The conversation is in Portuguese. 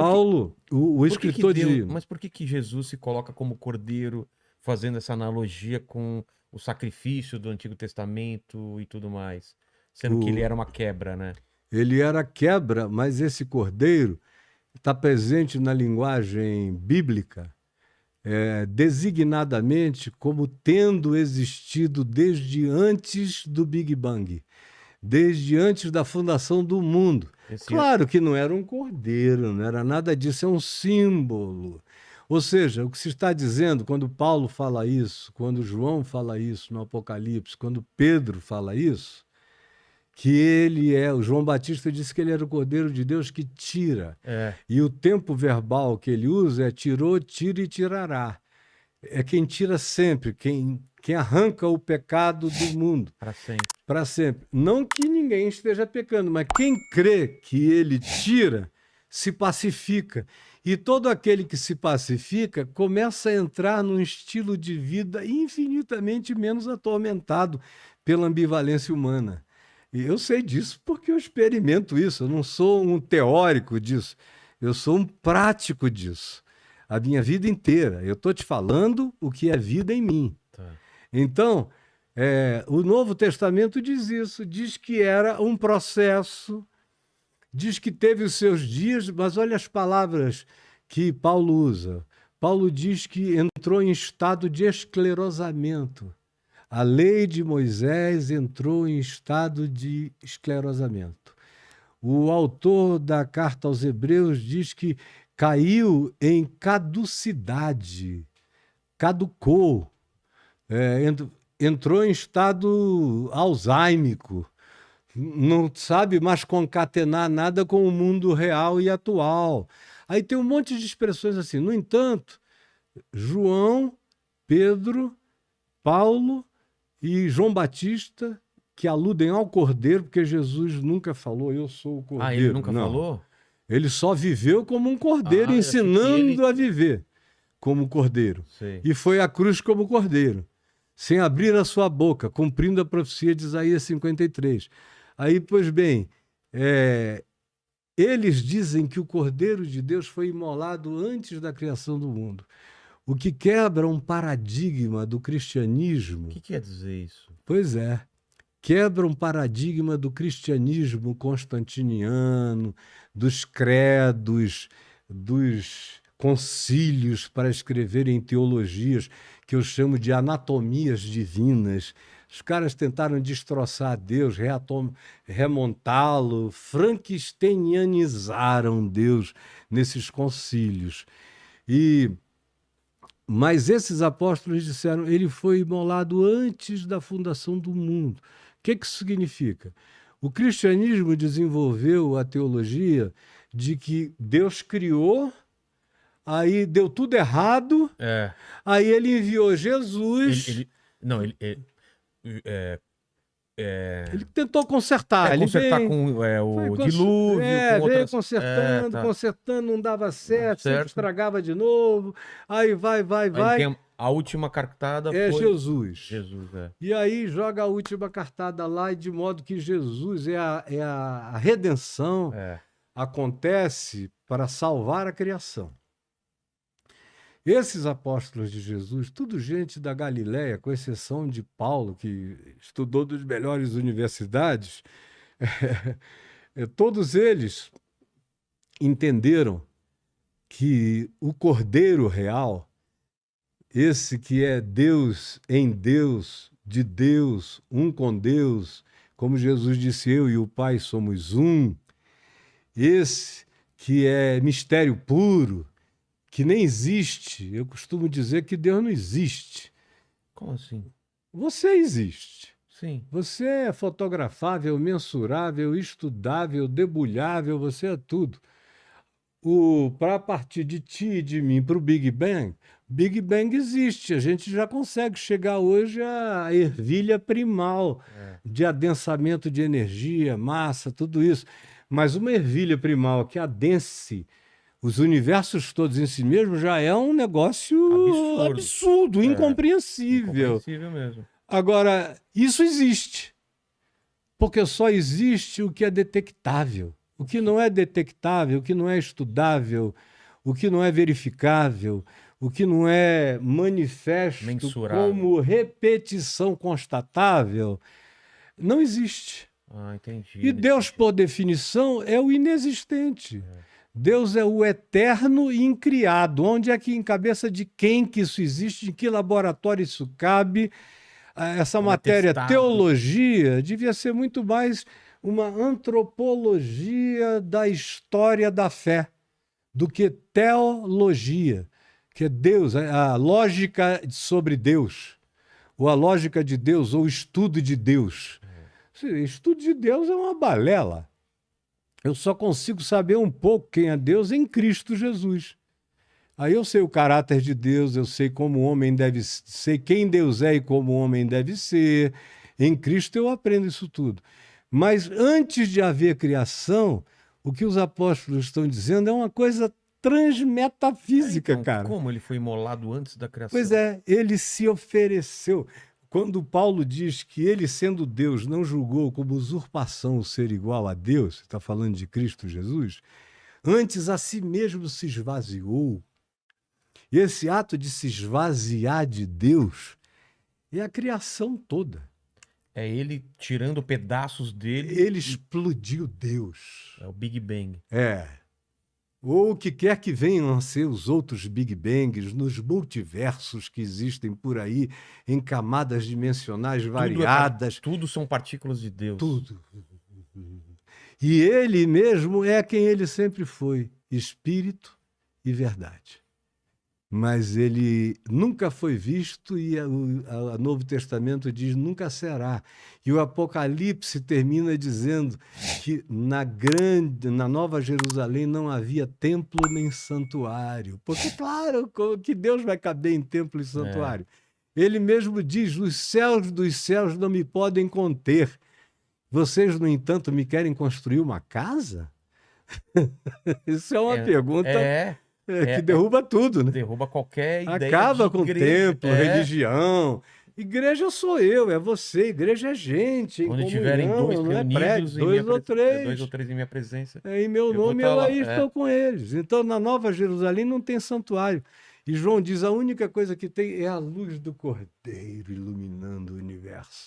Paulo, o escritor de... Mas por que Jesus se coloca como cordeiro, fazendo essa analogia com o sacrifício do Antigo Testamento e tudo mais? Sendo que ele era uma quebra, né? Ele era quebra, mas esse cordeiro está presente na linguagem bíblica, designadamente como tendo existido desde antes do Big Bang, desde antes da fundação do mundo. Claro que não era um cordeiro, não era nada disso, é um símbolo. Ou seja, o que se está dizendo quando Paulo fala isso, quando João fala isso no Apocalipse, quando Pedro fala isso, que ele o João Batista disse que ele era o Cordeiro de Deus que tira. E o tempo verbal que ele usa é tirou, tira e tirará. É quem tira sempre, quem arranca o pecado do mundo. Para sempre. Para sempre. Não que ninguém esteja pecando, mas quem crê que ele tira, se pacifica. E todo aquele que se pacifica começa a entrar num estilo de vida infinitamente menos atormentado pela ambivalência humana. E eu sei disso porque eu experimento isso. Eu não sou um teórico disso. Eu sou um prático disso. A minha vida inteira. Eu estou te falando o que é vida em mim. Tá. Então, o Novo Testamento diz isso. Diz que era um processo, diz que teve os seus dias, mas olha as palavras que Paulo usa. Paulo diz que entrou em estado de esclerosamento. A lei de Moisés entrou em estado de esclerosamento. O autor da carta aos Hebreus diz que caiu em caducidade, caducou, entrou em estado alzheimico, não sabe mais concatenar nada com o mundo real e atual. Aí tem um monte de expressões assim. No entanto, João, Pedro, Paulo e João Batista, que aludem ao Cordeiro, porque Jesus nunca falou, eu sou o Cordeiro. Ele nunca falou? Ele só viveu como um Cordeiro, ensinando a viver como Cordeiro. Sei. E foi à cruz como Cordeiro, sem abrir a sua boca, cumprindo a profecia de Isaías 53. Aí, pois bem, eles dizem que o Cordeiro de Deus foi imolado antes da criação do mundo. O que quebra um paradigma do cristianismo... O que quer dizer isso? Pois é. Quebra um paradigma do cristianismo constantiniano, dos credos, dos concílios para escreverem teologias que eu chamo de anatomias divinas. Os caras tentaram destroçar Deus, remontá-lo, frankensteinianizaram Deus nesses concílios. Mas esses apóstolos disseram que ele foi imolado antes da fundação do mundo. O que isso significa? O cristianismo desenvolveu a teologia de que Deus criou, aí deu tudo errado, aí ele enviou Jesus... Ele tentou consertar. Ele com o dilúvio. Veio consertando, não dava certo, sempre estragava de novo. Aí vai. A última cartada foi... Jesus. Jesus. E aí joga a última cartada lá, e de modo que Jesus a redenção acontece para salvar a criação. Esses apóstolos de Jesus, tudo gente da Galileia, com exceção de Paulo, que estudou das melhores universidades, todos eles entenderam que o Cordeiro real, esse que é Deus em Deus, de Deus, um com Deus, como Jesus disse, eu e o Pai somos um, esse que é mistério puro, que nem existe. Eu costumo dizer que Deus não existe. Como assim? Você existe. Sim. Você é fotografável, mensurável, estudável, debulhável, você é tudo. Para partir de ti e de mim para o Big Bang existe. A gente já consegue chegar hoje à ervilha primal de adensamento de energia, massa, tudo isso. Mas uma ervilha primal que adense os universos todos em si mesmo já é um negócio absurdo, incompreensível. Incompreensível mesmo. Agora, isso existe. Porque só existe o que é detectável. o que não é detectável, o que não é estudável, o que não é verificável, o que não é manifesto Mensurável. como repetição constatável, não existe. Ah, entendi. E Deus, por definição, é o inexistente. Deus é o eterno e incriado. Onde é que, em cabeça de quem que isso existe? Em que laboratório isso cabe? Essa Como é matéria, testado. teologia, devia ser muito mais uma antropologia da história da fé do que teologia, que é Deus, a lógica sobre Deus, ou a lógica de Deus, ou o estudo de Deus. Estudo de Deus é uma balela. Eu só consigo saber um pouco quem é Deus em Cristo Jesus. Aí eu sei o caráter de Deus, eu sei como o homem deve ser, sei quem Deus é e como o homem deve ser. Em Cristo eu aprendo isso tudo. Mas antes de haver criação, o que os apóstolos estão dizendo é uma coisa transmetafísica, Então, cara. como ele foi imolado antes da criação? Pois é, ele se ofereceu. Quando Paulo diz que ele, sendo Deus, não julgou como usurpação o ser igual a Deus, está falando de Cristo Jesus, antes a si mesmo se esvaziou. E esse ato de se esvaziar de Deus é a criação toda. É ele tirando pedaços dele. Ele explodiu Deus. É o Big Bang. É. Ou o que quer que venham a ser os outros Big Bangs nos multiversos que existem por aí, em camadas dimensionais variadas. Tudo são partículas de Deus. Tudo. E ele mesmo é quem ele sempre foi, espírito e verdade. Mas ele nunca foi visto e o Novo Testamento diz nunca será. E o Apocalipse termina dizendo que na Nova Jerusalém não havia templo nem santuário. Porque, claro, que Deus vai caber em templo e santuário. Ele mesmo diz, os céus dos céus não me podem conter. Vocês, no entanto, me querem construir uma casa? Isso é uma pergunta... que derruba tudo, né? Derruba qualquer ideia. Acaba de com igreja. templo, religião. Igreja sou eu, é você. Igreja é gente. Quando tiverem dois reunidos, dois ou três em minha presença. Em meu nome eu aí estou com eles. Então, na Nova Jerusalém não tem santuário. E João diz, a única coisa que tem é a luz do Cordeiro iluminando o universo.